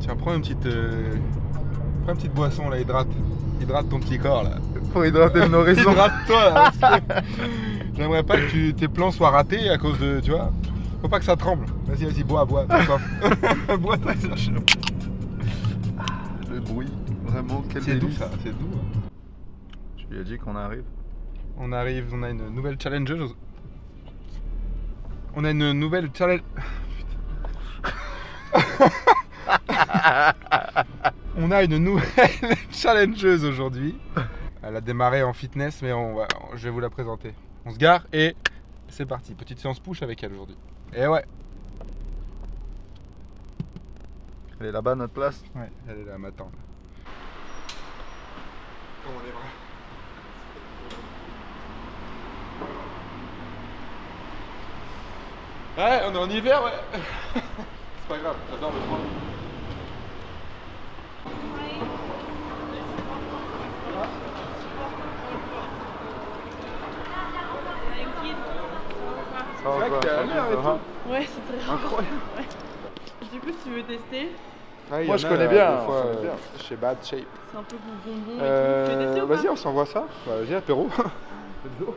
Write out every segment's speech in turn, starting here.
Tiens, prends une petite boisson là, hydrate ton petit corps là. Pour hydrater le nourrisson. Hydrate-toi là. Parce que j'aimerais pas que tes plans soient ratés à cause de, tu vois. Faut pas que ça tremble. Vas-y, bois. Bois, t'as ça. Le bruit, vraiment, quel C'est doux délice. ça, c'est doux. Tu lui as dit qu'on arrive. On arrive, on a une nouvelle challengeuse. On a une nouvelle challenge. On a une nouvelle challengeuse aujourd'hui. Elle a démarré en fitness, mais je vais vous la présenter. On se gare et c'est parti. Petite séance push avec elle aujourd'hui. Et ouais. Elle est là-bas, notre place. Ouais, elle est là, m'attend. Comment les bras. Ouais, on est en hiver, ouais. C'est pas grave, j'adore le froid. Ça va, vrai que t'es à l'heure et tout. Ouais, c'est très rare. Incroyable. Ouais. Du coup, si tu veux tester, Moi, je connais bien. Des fois, chez Bad Shape. c'est un peu bonbon et tout. Tu veux tester ou pas? Vas-y, on s'envoie ça. Bah, vas-y, apéro. Bon,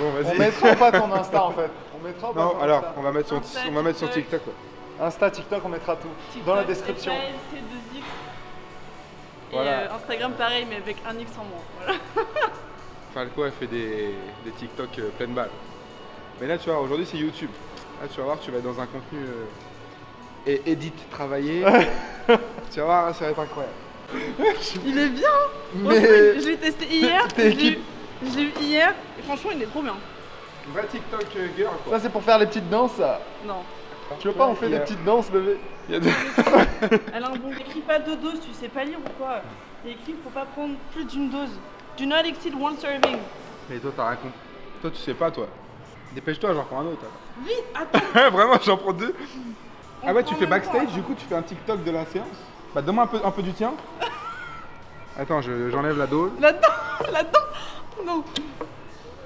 On vas-y. mettra pas ton Insta en fait. On mettra pas Non, ton alors, Insta. on va mettre sur TikTok. Quoi. Insta, TikTok, on mettra tout. TikTok, Dans la description. FALC2X. Et Voilà. Instagram, pareil, mais avec un X en moins. Voilà. Falco, elle fait des TikTok pleine balle. Mais là, tu vois, aujourd'hui, c'est YouTube. Là, tu vas voir, tu vas être dans un contenu edit, travaillé. Tu vas voir, ça va être incroyable. Il est bien. Mais Je l'ai testé hier. t'es Je l'ai eu hier. Et franchement, il est trop bien. Vrai TikTok girl, quoi. ça, c'est pour faire les petites danses, ça. Non. Tu veux pas, on fait Il y a- des petites danses, bébé. Il y a des... Elle a un bon. Écris pas 2 doses, tu sais pas lire ou quoi? Il écrit faut pas prendre plus d'une dose. Do not exceed 1 serving. Mais toi, t'as rien compris. Toi, tu sais pas, toi. Dépêche-toi, j'en prends un autre. Vite, attends. Vraiment, j'en prends 2. Ah ouais, tu prend fais même backstage, pas. du coup, tu fais un TikTok de la séance. Bah, donne-moi un peu du tien. Attends, j'enlève la dose. Là-dedans. Non.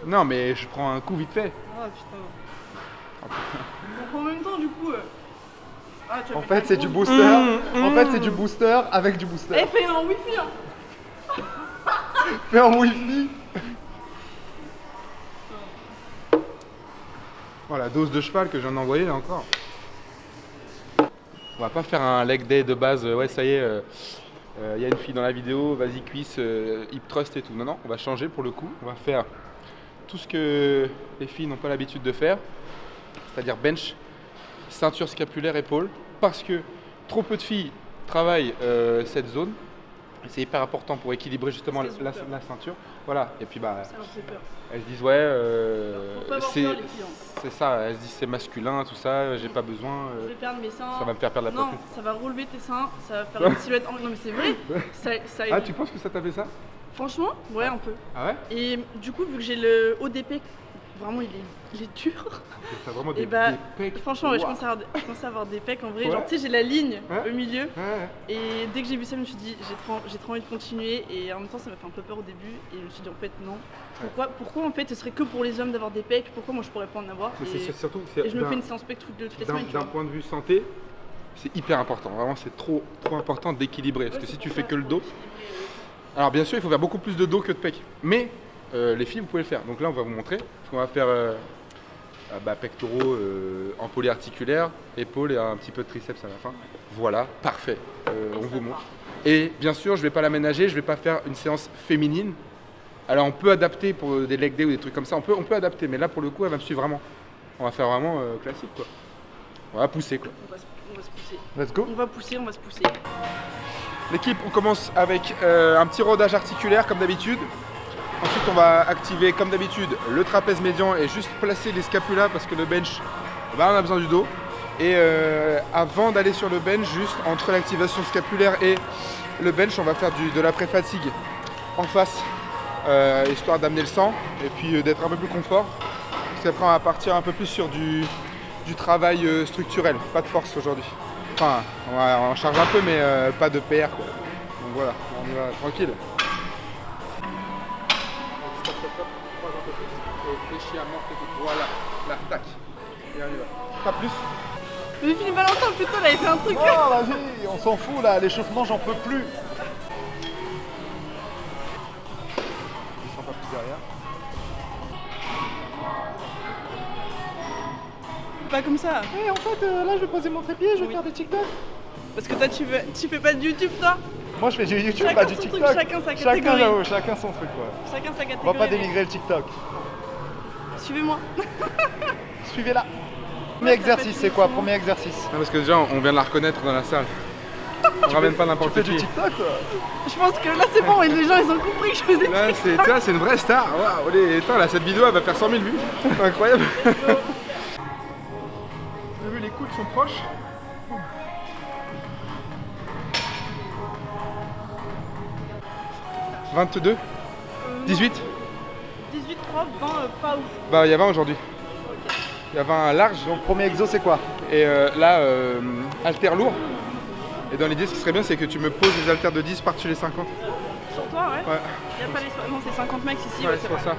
Non, mais je prends un coup vite fait. Ah putain. Donc, en même temps, du coup. Ah, tu vas En mettre fait, la c'est du grosse- booster. En fait, c'est du booster avec du booster. Eh, fais un wifi hein. Fais en wifi. Voilà, dose de cheval que je viens d'envoyer là encore. On va pas faire un leg day de base, ouais ça y est, y a une fille dans la vidéo, vas-y cuisse, hip thrust et tout. Non, non, on va changer pour le coup. On va faire tout ce que les filles n'ont pas l'habitude de faire, c'est-à-dire bench, ceinture scapulaire, épaule, parce que trop peu de filles travaillent cette zone. Et c'est hyper important pour équilibrer justement Parce qu'elles ont peur. la ceinture. Voilà, et puis bah, Ça leur fait peur. elles se disent ouais, Faut pas avoir c'est peur, les filles, hein. c'est ça, elles se disent c'est masculin, tout ça, j'ai pas besoin, Je vais perdre mes seins. ça va me faire perdre la Non, poitrine. ça va relever tes seins, ça va faire une silhouette. Non, mais c'est vrai. Ça Ah, tu penses que ça t'a fait ça? Franchement, ouais, un peu. Ah ouais? Et du coup, vu que j'ai le haut d'épée, vraiment, il est dur. T'as vraiment Et bah, des pecs. franchement, ouais, je Waouh. commence à avoir des pecs en vrai. Ouais. Genre, tu sais, j'ai la ligne Ouais. au milieu. Ouais. Et dès que j'ai vu ça, je me suis dit, j'ai trop envie de continuer. Et en même temps, ça m'a fait un peu peur au début. Et je me suis dit, en fait, non. Pourquoi en fait, ce serait que pour les hommes d'avoir des pecs? Pourquoi moi je pourrais pas en avoir? Mais Et, c'est surtout et je me fais une séance pec toutes les semaines. tu d'un vois. point de vue santé, c'est hyper important. Vraiment, c'est trop important d'équilibrer. Parce Ouais, que si c'est tu pour fais ça, que le faut dos. équilibrer. Alors, bien sûr, il faut faire beaucoup plus de dos que de pecs. Mais les filles, vous pouvez le faire. Donc là, on va vous montrer. Parce qu'on va faire pectoraux en polyarticulaire, épaules et un petit peu de triceps à la fin. Voilà, parfait. On vous montre. Et bien sûr, je ne vais pas l'aménager, je ne vais pas faire une séance féminine. Alors on peut adapter pour des leg day ou des trucs comme ça, on peut adapter, mais là pour le coup elle va me suivre vraiment. On va faire vraiment classique quoi. On va pousser quoi. On va se pousser. Let's go. On va pousser, on va se pousser. L'équipe, on commence avec un petit rodage articulaire comme d'habitude. Ensuite on va activer comme d'habitude le trapèze médian et juste placer les scapulas parce que le bench, bah, on a besoin du dos. Et avant d'aller sur le bench, juste entre l'activation scapulaire et le bench, on va faire de l'après-fatigue en face. Histoire d'amener le sang et puis d'être un peu plus confort. Parce qu'après on va partir un peu plus sur du travail structurel, pas de force aujourd'hui. Enfin, on charge un peu mais pas de PR quoi. Donc voilà, on y va tranquille. Stop, croise un peu plus et fléchis à mort tes coudes. Voilà, là, tac. Et on y va. Pas plus. Mais Philippe Valentin, putain, il avait fait un truc. Oh, vas-y, on s'en fout là, l'échauffement, j'en peux plus. Je sens pas plus derrière. Pas comme ça. Et en fait, là, je vais poser mon trépied, je vais faire des TikTok. Parce que toi, tu fais pas de YouTube, toi. Moi, je fais du YouTube, Chacun pas du son TikTok. truc, chacun sa catégorie. J'avoue, chacun son truc, ouais. Chacun sa On catégorie. va pas dénigrer le TikTok. Suivez-moi. Suivez-la. Premier exercice, c'est quoi? Premier exercice. Non, parce que déjà, on vient de la reconnaître dans la salle. On ramène pas Tu n'importe fais qui. du TikTok, toi? Je pense que là, c'est bon, et les gens, ils ont compris que je faisais Là, c'est, tu vois, c'est une vraie star. Waouh, attends, là, cette vidéo, elle va faire 100 000 vues. C'est incroyable. Vous avez vu, les coudes sont proches. 22, 18. 18 propres, 20 pas ouf. Bah, il y a 20 aujourd'hui. Il y a 20 large. Donc, premier exo, c'est quoi? Et là, haltère lourd. Et dans l'idée, ce qui serait bien, c'est que tu me poses les haltères de 10 par-dessus les 50. Sur toi, ouais. Ouais, Y a pas les... Non, c'est 50 max ici, ouais, ouais, c'est pour vrai. ça.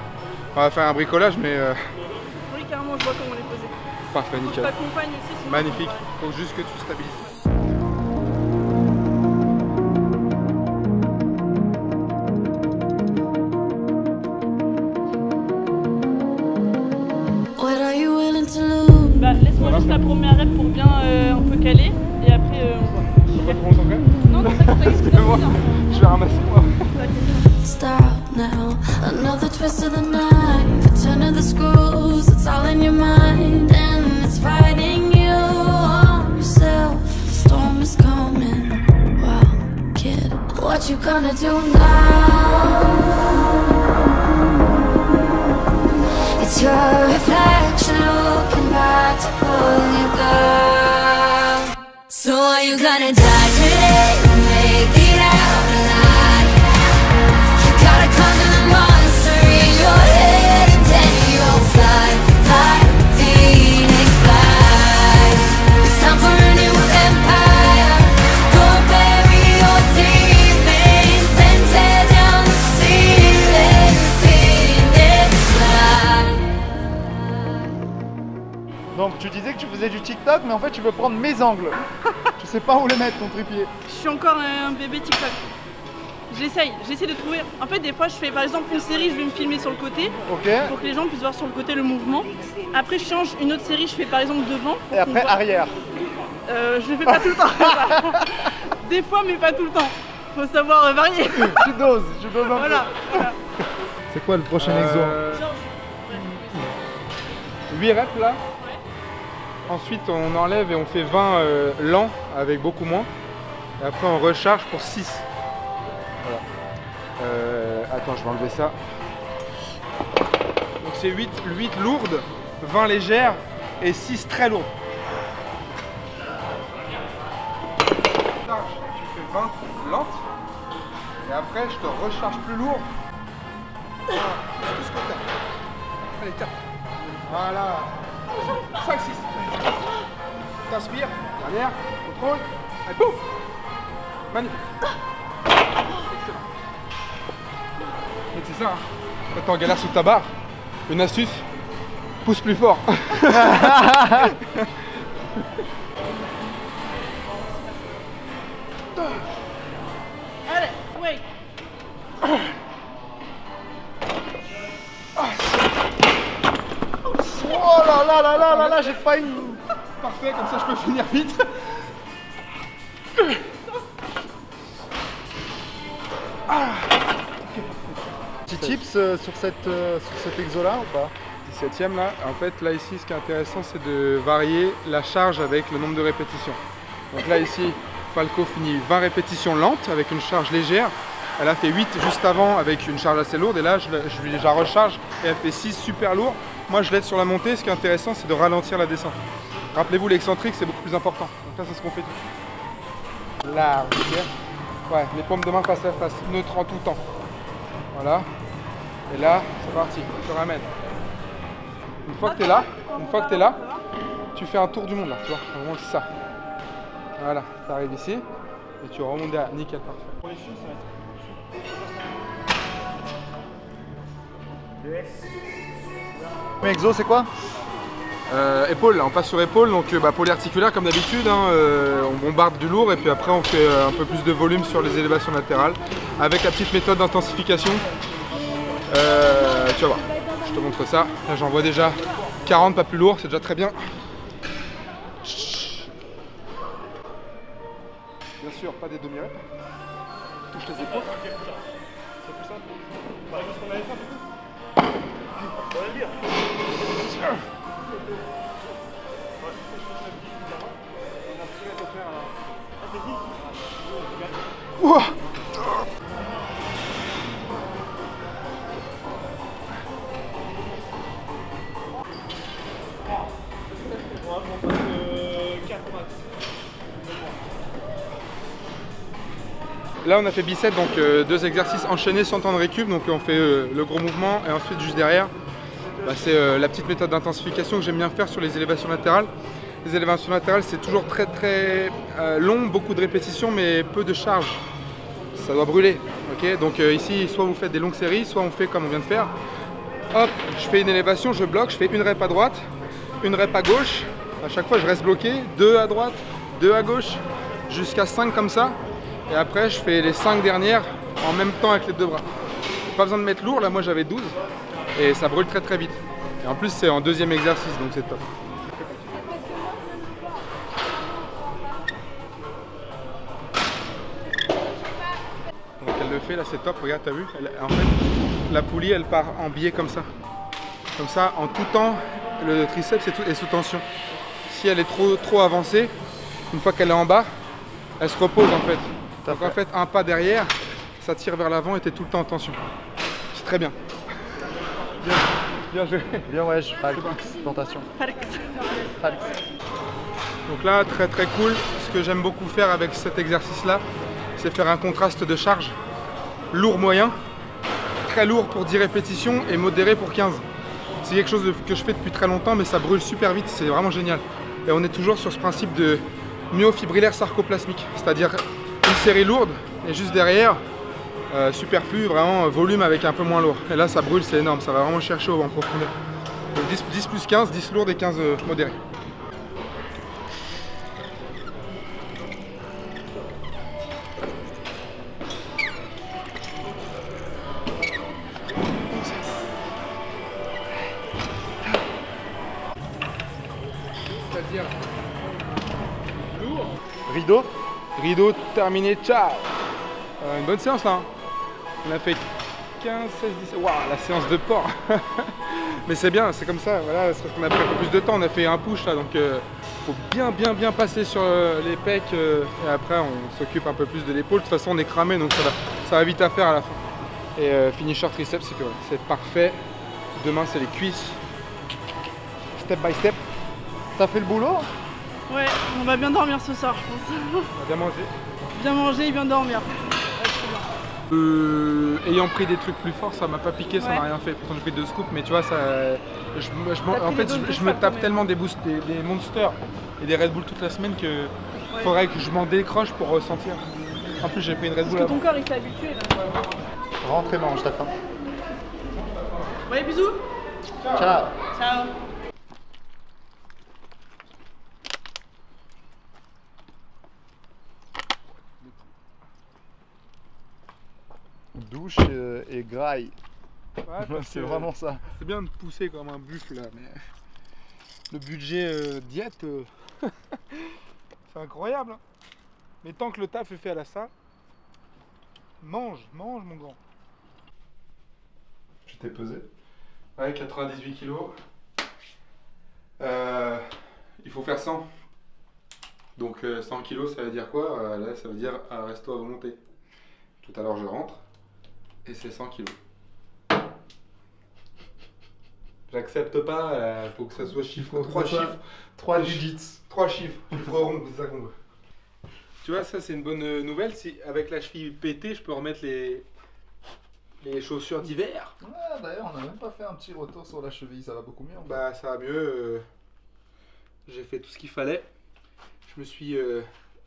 On va faire un bricolage, mais Oui, carrément, je vois comment les poser. parfait, Faut que je nickel. t'accompagne aussi. Sinon, Magnifique. ouais. Faut juste que tu stabilises. What are you willing to lose? Bah, laisse-moi juste la première rep pour bien un peu caler, et après, on voit. Pas trop longtemps quand même. Non, non, t'inquiète, Je vais voir. Je vais ramasser moi. Stop now. Another twist of the knife. Turn of the screws. It's all in your mind, and it's fighting you on yourself. The storm is coming. Wow, kid, what you gonna do now? It's your reflection looking back to pull you down. So are you gonna die today or make it out alive? You gotta conquer the monster in your head, and then you'll fly, fly, Phoenix fly. It's time for a new empire. Go bury your demons, then tear down the ceiling, Phoenix fly. Donc, tu disais que tu faisais du TikTok, mais en fait, tu veux prendre mes angles. Tu sais pas où les mettre, ton trépied. Je suis encore un bébé TikTok. J'essaie de trouver. En fait, des fois, je fais par exemple une série, je vais me filmer sur le côté Ok. pour que les gens puissent voir sur le côté le mouvement. Après, je change une autre série, je fais par exemple devant. pour Et qu'on après, voit. arrière. Je le fais pas tout le temps. Des fois, mais pas tout le temps. Faut savoir varier. Tu doses un peu. Voilà. C'est quoi le prochain exo? Genre, 8 reps là. Ensuite, on enlève et on fait 20 lents avec beaucoup moins. Et après, on recharge pour 6. Voilà. Attends, je vais enlever ça. Donc, c'est 8 lourdes, 20 légères et 6 très lourdes. Tu fais 20 lentes. Et après, je te recharge plus lourd. Voilà, c'est tout ce que t'as. Allez, tape. Voilà. 5, 6. T'inspires. Arrière. Contrôle. Allez, pouf. Magnifique. Excellent. Donc c'est ça. Hein. Quand t'es en galère sous ta barre, une astuce, pousse plus fort. allez, ouais. Oh là là là là là là, j'ai failli. Parfait, comme ça je peux finir vite. Petit tips sur cet exo là ou pas? 17ème là, en fait là ici ce qui est intéressant c'est de varier la charge avec le nombre de répétitions. Donc là ici Falco finit 20 répétitions lentes avec une charge légère. Elle a fait 8 juste avant avec une charge assez lourde et là je la recharge et elle fait 6 super lourds. Moi je l'aide sur la montée, ce qui est intéressant c'est de ralentir la descente. Rappelez-vous l'excentrique c'est beaucoup plus important. Donc là c'est ce qu'on fait. Large, ok. Ouais, les paumes de main face à face, neutre en tout temps. Voilà. Et là, c'est parti, je te ramène. Une fois que tu es là, tu fais un tour du monde là, tu vois, vraiment c'est ça. Voilà, tu arrives ici et tu remontes derrière, nickel, parfait. Pour les filles, ça va être... Premier exo, c'est quoi? Épaule, là, on passe sur épaule, donc polyarticulaire comme d'habitude, hein, on bombarde du lourd et puis après on fait un peu plus de volume sur les élévations latérales avec la petite méthode d'intensification. Tu vas voir, je te montre ça. Là j'en vois déjà 40, pas plus lourd, c'est déjà très bien. Bien sûr, pas des demi-reps. Touche les épaules. C'est plus simple. Pareil que ce qu'on avait fait du coup. On va le dire. Ouah. Là on a fait biceps, donc 2 exercices enchaînés sans temps de récup, donc on fait le gros mouvement et ensuite juste derrière c'est la petite méthode d'intensification que j'aime bien faire sur les élévations latérales. Les élévations latérales c'est toujours très long, beaucoup de répétitions mais peu de charge, ça doit brûler. Okay, donc ici soit vous faites des longues séries, soit on fait comme on vient de faire. Hop, je fais une élévation, je bloque, je fais une rep à droite, une rep à gauche, à chaque fois je reste bloqué, 2 à droite, 2 à gauche, jusqu'à 5 comme ça. Et après je fais les 5 dernières en même temps avec les 2 bras. Pas besoin de mettre lourd, là moi j'avais 12 et ça brûle très vite. Et en plus c'est en 2e exercice donc c'est top. Donc elle le fait là, c'est top, regarde, t'as vu en fait la poulie elle part en biais comme ça. Comme ça en tout temps le triceps est sous tension. Si elle est trop avancée, une fois qu'elle est en bas, elle se repose en fait. Donc en fait un pas derrière, ça tire vers l'avant et t'es tout le temps en tension. C'est très bien. Bien joué. Bien ouais, je fais tentation. Donc là très cool. Ce que j'aime beaucoup faire avec cet exercice là, c'est faire un contraste de charge. Lourd moyen, très lourd pour 10 répétitions et modéré pour 15. C'est quelque chose que je fais depuis très longtemps mais ça brûle super vite, c'est vraiment génial. Et on est toujours sur ce principe de myofibrillaire sarcoplasmique, c'est-à-dire une série lourde et juste derrière superflu, vraiment volume avec un peu moins lourd. Et là ça brûle, c'est énorme, ça va vraiment chercher en profondeur. Donc 10 plus 15, 10 lourdes et 15 modérées. C'est-à-dire lourd. Rideau. Rideau terminé, ciao. Une bonne séance là. On a fait 15, 16, 17. Waouh, la séance de porc. Mais c'est bien, c'est comme ça. Voilà, c'est parce qu'on a pris un peu plus de temps. On a fait un push là, donc faut bien passer sur les pecs et après on s'occupe un peu plus de l'épaule. De toute façon, on est cramé, donc ça va vite à faire à la fin. Et finisher triceps, c'est que voilà, c'est parfait. Demain, c'est les cuisses. Step by step. T'as fait le boulot? Ouais, on va bien dormir ce soir, je pense. On va bien manger. Bien manger et bien dormir. Ayant pris des trucs plus forts, ça m'a pas piqué, ça m'a rien fait. Pourtant j'ai pris 2 scoops, mais tu vois, ça, en fait, je me tape tellement des Monsters et des Red Bull toute la semaine que faudrait que je m'en décroche pour ressentir. En plus, j'ai pris une Red Bull. Parce que ton corps il s'est habitué là. Rentre et mange, t'as faim. Ouais, bisous. Ciao. Ciao. Douche et graille. Ouais, c'est vraiment ça. C'est bien de pousser comme un buffle là, mais le budget diète, c'est incroyable. Hein. Mais tant que le taf est fait à la salle, mange mon grand. Je t'ai pesé. Ouais, 98 kilos. Il faut faire 100. Donc 100 kilos, ça veut dire quoi? Là, ça veut dire resto à volonté. Tout à l'heure, je rentre et c'est 100 kilos. J'accepte pas, faut que ça soit chiffre. 3 chiffres. 3 digits. 3 chiffres. Chiffre rond, c'est ça qu'on veut. Tu vois, ça c'est une bonne nouvelle. Si avec la cheville pétée, je peux remettre les chaussures d'hiver. Ouais, d'ailleurs, on n'a même pas fait un petit retour sur la cheville, ça va beaucoup mieux. En fait. Bah, ça va mieux. J'ai fait tout ce qu'il fallait. Je me suis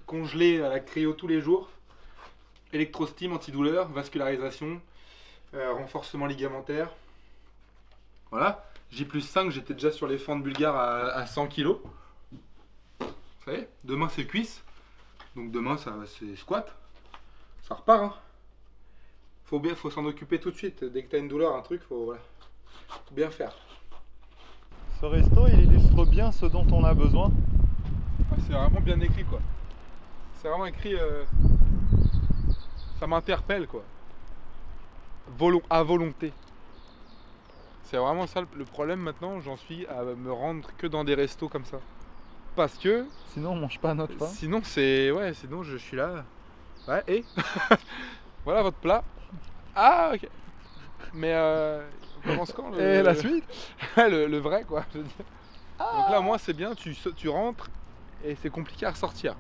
congelé à la cryo tous les jours. Électrosteam, antidouleur, vascularisation, renforcement ligamentaire. Voilà. J+5, j'étais déjà sur les fentes bulgares à 100 kg. Vous savez, demain c'est cuisse. Donc demain c'est squat. Ça repart. Hein. Faut s'en occuper tout de suite. Dès que tu as une douleur, un truc, faut bien faire. Ce resto, il illustre bien ce dont on a besoin. C'est vraiment bien écrit quoi. C'est vraiment écrit. Ça m'interpelle quoi. À volonté. C'est vraiment ça le problème maintenant. J'en suis à me rendre que dans des restos comme ça. Parce que. Sinon, on mange pas à notre faim. Sinon, sinon je suis là. Ouais, et. Voilà votre plat. Ah, ok. Mais on commence quand Et la suite? le vrai quoi. Je veux dire. Donc là, moi, c'est bien. Tu rentres et c'est compliqué à ressortir.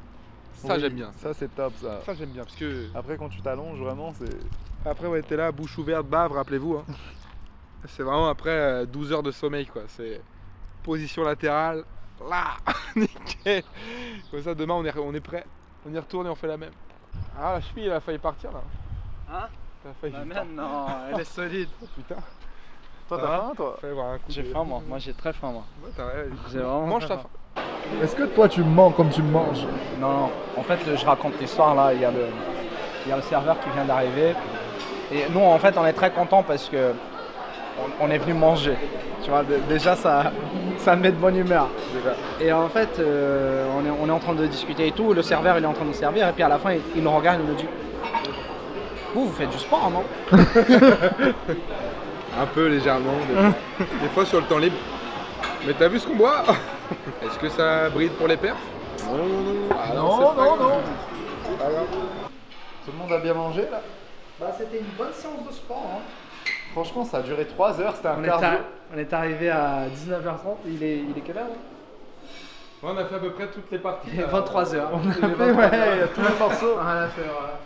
Ça, Oui, j'aime bien. Ça, c'est top, ça. Ça, j'aime bien. Parce que. Après, quand tu t'allonges, vraiment, c'est... Après, ouais, t'es là, bouche ouverte, bave, rappelez-vous. Hein. C'est vraiment après 12 heures de sommeil, quoi. C'est position latérale. Là, nickel. Comme ça, demain, on est prêt. On y retourne et on fait la même. Ah, la cheville, elle a failli partir, là. Hein? Elle a failli La mienne, non, elle est solide. Oh, putain. Toi, Ça t'as va faim, toi? Fais voir un coup J'ai de- faim, moi. Moi, j'ai très faim, moi. Ouais, t'as raison. J'ai vraiment Mange très ta faim. faim. Est-ce que toi, tu mens comme tu manges? Non, en fait, je raconte l'histoire là. Il y a le serveur qui vient d'arriver. Et nous, en fait, on est très contents parce que on est venu manger. Tu vois, déjà, ça me met de bonne humeur. Et en fait, on est en train de discuter et tout. Le serveur, il est en train de nous servir. Et puis à la fin, il nous regarde et nous dit: vous faites du sport, non? Un peu légèrement. Des fois sur le temps libre. Mais t'as vu ce qu'on boit? Est-ce que ça bride pour les perfs? Non. Ah Non, c'est pas non, grave. non. C'est pas grave. Tout le monde a bien mangé, là? Bah, c'était une bonne séance de sport. Hein. Franchement, ça a duré 3 heures, c'était un On cardio. est arrivé à 19h30. Il est quelle heure? Ouais, on a fait à peu près toutes les parties. Il est là. 23h. On a fait, ouais, tout le morceau. Rien à faire. Ouais.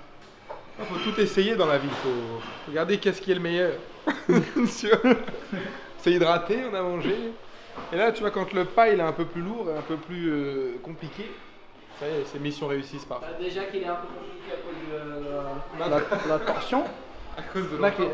Il faut tout essayer dans la vie. Faut regarder qu'est-ce qui est le meilleur. C'est hydraté, on a mangé. Et là, tu vois, quand le pas il est un peu plus lourd et un peu plus compliqué, ça y est, c'est mission réussie, c'est parfait. Déjà qu'il est un peu compliqué à cause de la torsion. À cause de Là, l'enfance.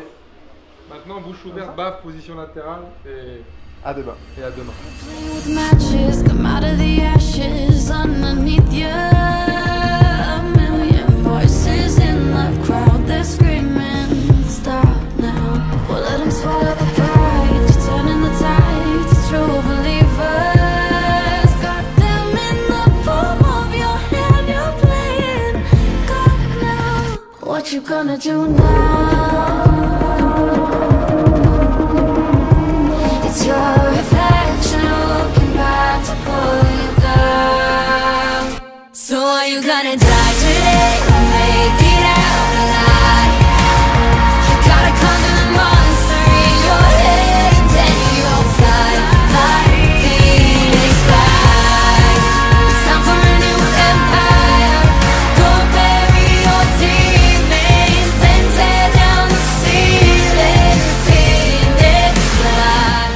Maintenant, bouche ouverte, bave, position latérale et À demain. à demain. Playing with matches, come out of the ashes underneath you. A million voices in the crowd, they're screaming, stop now. Well, let them swallow the pride, you're turning the tide to true believers. Got them in the palm of your hand, you're playing God now. What you gonna do now? It's your reflection looking back to pull you down. So are you gonna die today or make it out alive? You gotta conquer the monster in your head and then you'll fly, fly, Phoenix fly. It's time for a new empire. Go bury your teammates, then tear down the ceiling. Phoenix fly.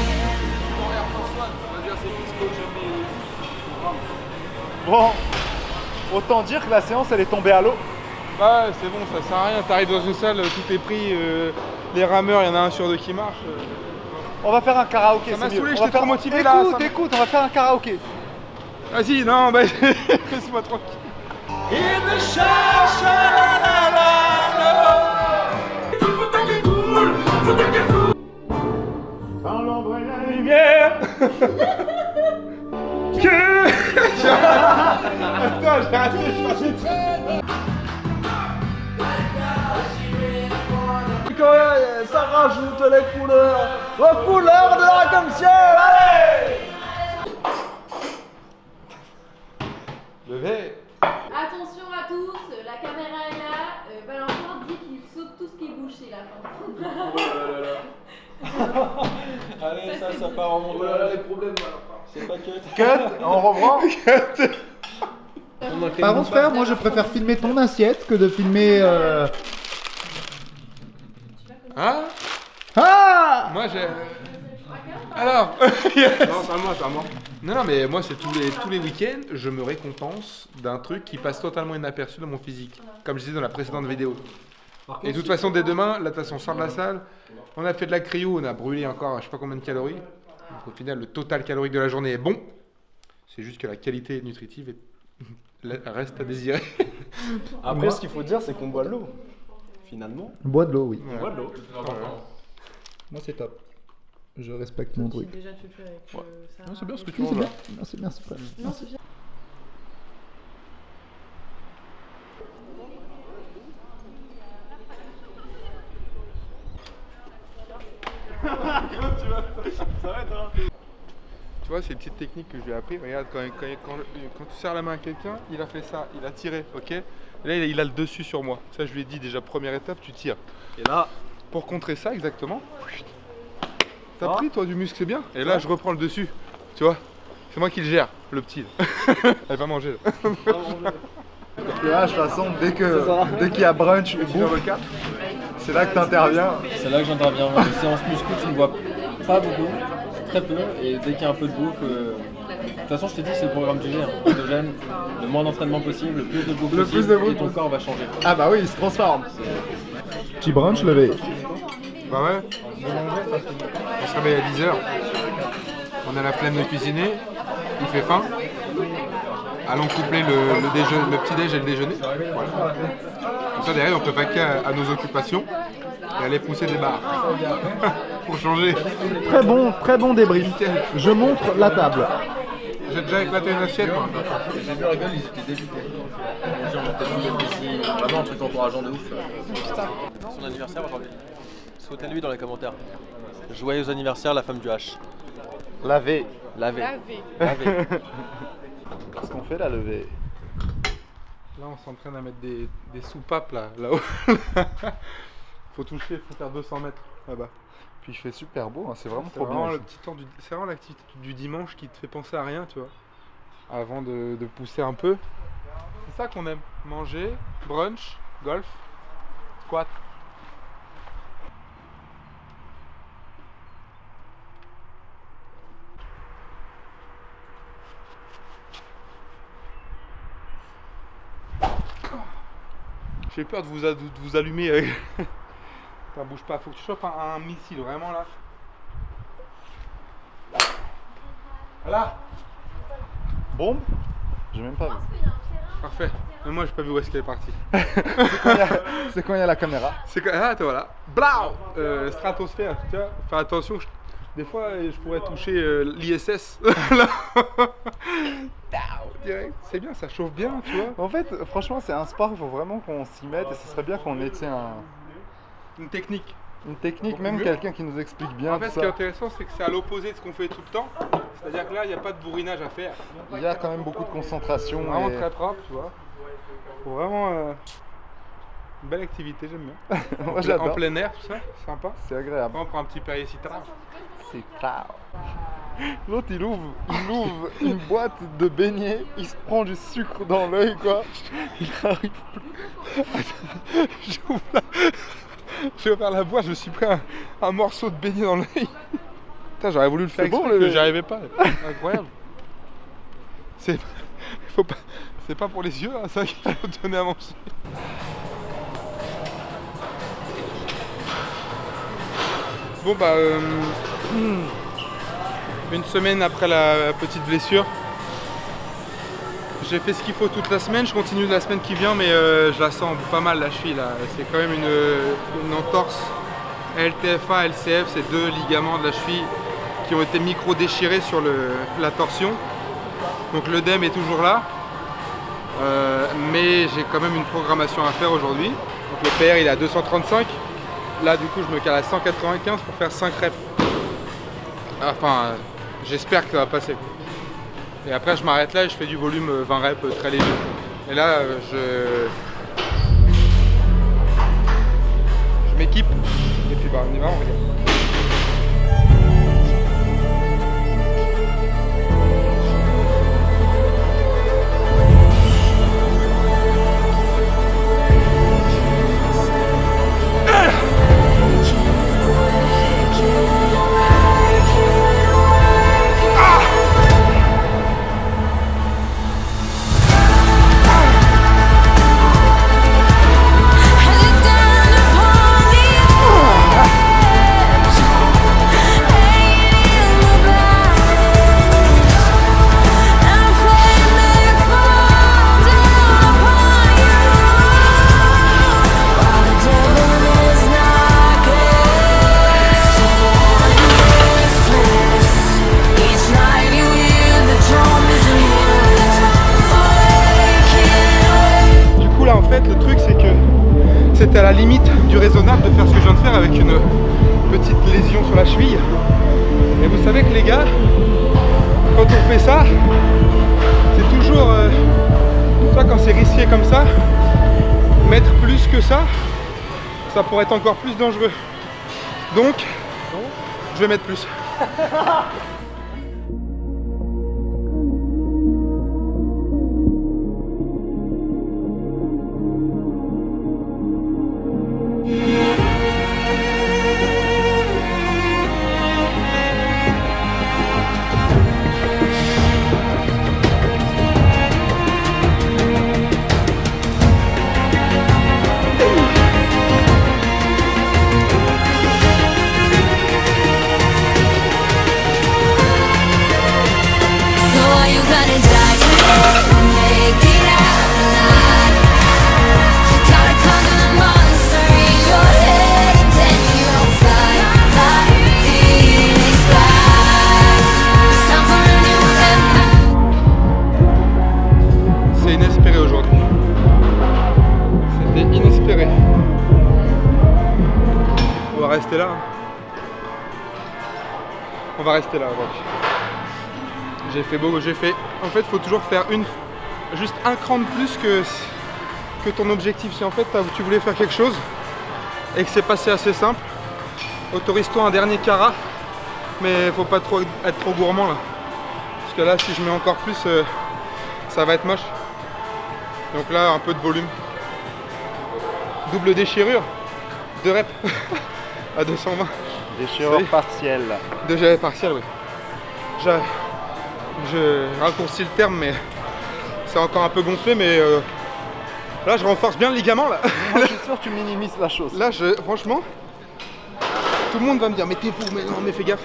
Bon, autant dire que la séance, elle est tombée à l'eau. Bah, c'est bon, ça sert à rien. T'arrives dans une salle, tout est pris. Les rameurs, il y en a un sur deux qui marche. On va faire un karaoké, Ça m'a c'est mieux. saoulé, On j'étais va faire- trop motivé, là, Écoute, ça m'a- écoute, on va faire un karaoké. Vas-y, non, bah, laisse-moi tranquille. Dans l'ombre et la lumière. Attends, j'ai raté, je pensais Ça rajoute les couleurs de l'arc-en-ciel. Allez! Levé. Attention à tous, la caméra est là. Valentin dit qu'il saute tout ce qui bouge s'il a faim. Allez, ça part en montant. Les problèmes, c'est pas que. Cut, on reprend. Par contre, frère, moi je préfère filmer ton assiette que de filmer. Hein? Ah! Moi, j'ai. Alors Non, c'est à moi, c'est à moi. Non, mais moi, c'est tous les week-ends, je me récompense d'un truc qui passe totalement inaperçu dans mon physique. Comme je disais dans la précédente vidéo. Et de toute façon, dès demain, là, de toute façon, on sort de la salle. On a fait de la cryo, on a brûlé encore je sais pas combien de calories. Donc au final, le total calorique de la journée est bon. C'est juste que la qualité nutritive reste à désirer. Après, ce qu'il faut dire, c'est qu'on boit de l'eau. Finalement. On boit de l'eau, oui. On boit de l'eau. Moi, c'est top. Je respecte mon truc. Déjà, tu le fais avec ça. Non, c'est bien ce que tu Oui, c'est manges. bien. Merci, merci frère. Non, c'est bien. Tu vois, c'est une petite technique que je lui ai appris. Regarde, quand tu serres la main à quelqu'un, il a fait ça, il a tiré, ok? Et là, il a le dessus sur moi. Ça, je lui ai dit déjà, première étape, tu tires. Et là, Pour contrer ça, exactement, t'as pris, toi, du muscle, c'est bien. Et là, je reprends le dessus, tu vois? C'est moi qui le gère, le petit. Elle va manger. Là. Là, de toute façon, dès qu'il y a brunch ou bouffe, c'est là que t'interviens. C'est là que j'interviens. Les séances muscu, tu ne vois pas beaucoup, très peu, et dès qu'il y a un peu de bouffe, de toute façon, je te dis, c'est le programme du hein. Ketogène, le moins d'entraînement possible, le plus de bouffe possible, et ton corps va changer. Ah bah oui, il se transforme. Petit brunch levé. Bah ouais. On se réveille à 10h. On a la flemme de cuisiner. Il fait faim. Allons coupler le petit-déj et le déjeuner. Voilà. Comme ça, derrière, on peut vaquer à nos occupations et aller pousser des barres. Pour changer. Très bon débrief. Je montre la table. J'ai déjà éclaté une assiette. Moi. J'ai vu la gueule, ils étaient dégoûtés. J'ai remonté vraiment un truc encourageant de ouf. Son anniversaire aujourd'hui. Souhaitez-lui dans les commentaires. Joyeux anniversaire, la femme du H. Laver. Laver. Qu'est-ce qu'on fait là, levé? Là, on s'entraîne à mettre des soupapes là-haut. Faut toucher, faut faire 200 mètres là-bas. Puis il fait super beau, hein, c'est vraiment C'est trop vraiment bien. le petit temps c'est vraiment l'activité du dimanche qui te fait penser à rien, tu vois. Avant de pousser un peu. C'est ça qu'on aime. Manger, brunch, golf, squat. J'ai peur de vous allumer avec... Ça bouge pas, faut que tu chopes un missile vraiment là. Voilà. Bombe? J'ai même pas vu. Parfait. Mais moi j'ai pas vu où est-ce qu'elle est partie. C'est quand il y a la caméra. C'est quand... Ah, toi, voilà. Blau stratosphère, tu vois. Faire attention, des fois je pourrais toucher l'ISS. Direct. C'est bien, ça chauffe bien, tu vois. En fait, franchement, c'est un sport, il faut vraiment qu'on s'y mette et ce serait bien qu'on ait Une technique. une technique, Pour même mieux. quelqu'un qui nous explique bien En fait, tout ce qui est ça. intéressant, c'est que c'est à l'opposé de ce qu'on fait tout le temps. C'est-à-dire que là, il n'y a pas de bourrinage à faire. Il y a quand même beaucoup de concentration. C'est vraiment et- très propre, tu vois. Faut vraiment... Une belle activité, j'aime bien. Moi En j'adore. plein air, tout ça, sympa. C'est agréable. Après, on prend un petit Perrier Citra. C'est clair. L'autre il ouvre une boîte de beignets, il se prend du sucre dans l'œil quoi. Il arrive plus. J'ai ouvert la boîte, je me suis pris un morceau de beignet dans l'œil. Putain, j'aurais voulu le faire C'est bon, exprès, le- mais j'y arrivais pas. Incroyable. C'est c'est pas pour les yeux, hein, ça qu'il faut donner à manger. Bon bah, une semaine après la petite blessure, j'ai fait ce qu'il faut toute la semaine. Je continue la semaine qui vient, mais je la sens pas mal la cheville là. C'est quand même une entorse LTFA, LCF, c'est deux ligaments de la cheville qui ont été micro déchirés sur la torsion. Donc l'œdème est toujours là, mais j'ai quand même une programmation à faire aujourd'hui. Donc le PR il est à 235. Là du coup je me cale à 195 pour faire 5 reps. Enfin j'espère que ça va passer. Et après je m'arrête là et je fais du volume 20 reps très léger. Et là je m'équipe et puis bah on y va, on regarde. As it's time to J'étais à la limite du raisonnable de faire ce que je viens de faire avec une petite lésion sur la cheville. Et vous savez que les gars, quand on fait ça, c'est toujours, soit quand c'est risqué comme ça, mettre plus que ça pourrait être encore plus dangereux. Donc, je vais mettre plus. Rester là. On va rester là aujourd'hui. J'ai fait beau, j'ai fait. En fait, il faut toujours faire juste un cran de plus que ton objectif. Si en fait tu voulais faire quelque chose et que c'est passé assez simple, autorise-toi un dernier carat, mais faut pas être trop gourmand là. Parce que là, si je mets encore plus, ça va être moche. Donc là, un peu de volume. Double déchirure, 2 reps. À 220. Déchirure partielle. Déchirure partielle, oui. Je raccourcis le terme, mais c'est encore un peu gonflé, mais là je renforce bien le ligament là. Moi, je suis sûr que tu minimises la chose. Là, franchement, tout le monde va me dire, mais t'es fou, mais non, mais fais gaffe.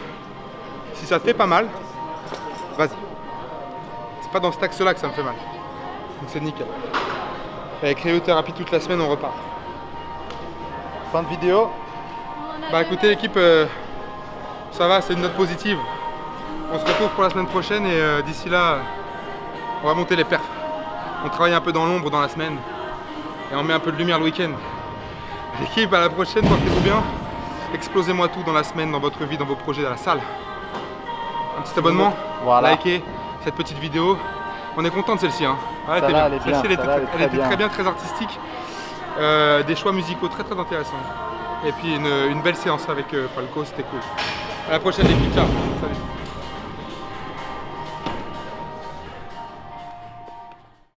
Si ça te fait pas mal, vas-y. C'est pas dans cet axe-là que ça me fait mal. Donc c'est nickel. Avec cryothérapie toute la semaine, on repart. Fin de vidéo. Bah écoutez l'équipe, ça va, c'est une note positive. On se retrouve pour la semaine prochaine et d'ici là, on va monter les perfs. On travaille un peu dans l'ombre dans la semaine et on met un peu de lumière le week-end. L'équipe, à la prochaine, portez-vous bien. Explosez-moi tout dans la semaine, dans votre vie, dans vos projets, à la salle. Un petit abonnement, voilà. Likez cette petite vidéo. On est content de celle-ci. Hein. Elle était bien. Celle-ci, elle était très bien, très artistique. Des choix musicaux très intéressants. Et puis une belle séance avec Falco, c'était cool. À la prochaine l'équipe, ciao. Salut.